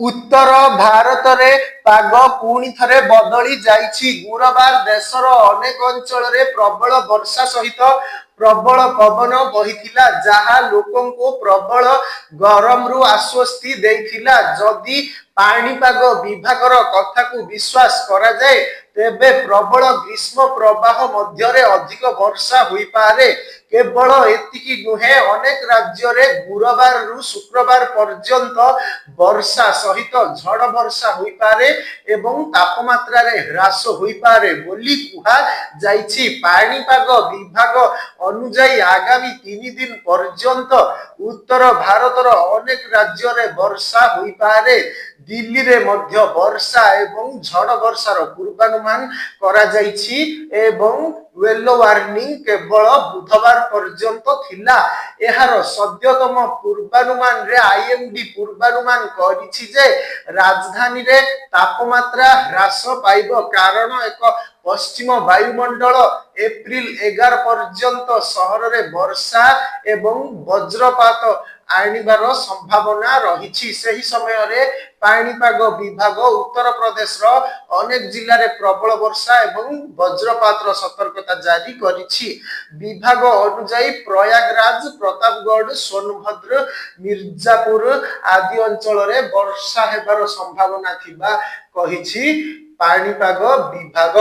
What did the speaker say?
उत्तर भारत रे पाग पुणी थरे बदली जाइछि। गुरुवार देशर अनेक अंचल रे प्रबल वर्षा सहित प्रबल पवन बहिथिला, जहा लोकन को प्रबल गरम रु आश्वस्ति देथिला। जदि पाणीपाग विभागर कथा को विश्वास करा जाए तेबे प्रबल ग्रीष्म प्रवाह मध्य अधिक वर्षा हुई पारे। केवल एतिकी नुहे, अनेक राज्य रे गुरुवार रु शुक्रवार पर्यंत वर्षा सहित झड़ वर्षा हुई पारे एवं तापमात्रा रे ह्रास हुई पारे बोली कुहा जाइछि। पाणीपाग विभाग अनुसार आगामी 3 दिन पर्यंत उत्तर भारतर अनेक राज्य रे वर्षा हुई पारे। दिल्ली रे मध्य वर्षा एवं झड़ वर्षार पूर्वानुमान करा जाइछि एवं येलो वार्निंग केवल बुधवार पर्यंत थिला। एहार सद्यतम पूर्वानुमान रे आईएमडी पूर्वानुमान करिछि जे राजधानी रे तापमात्रा ह्रास पाइब, कारण एक पश्चिम वायुमंडल एप्रिल 11 पर्यंत सहर रे वर्षा एवं वज्रपात आनिबार संभावना रही। सही समय रे पाणीपाग विभाग उत्तर प्रदेश रो अनेक जिल्ला रे प्रबल वर्षा एवं वज्रपात सतर्कता जारी करिछि। विभाग अनुसार प्रयागराज, प्रतापगढ़, सोनभद्र, मिर्जापुर आदि अंचल रे वर्षा हेबार संभावना थिबा कहिछि पाणीपाग विभाग।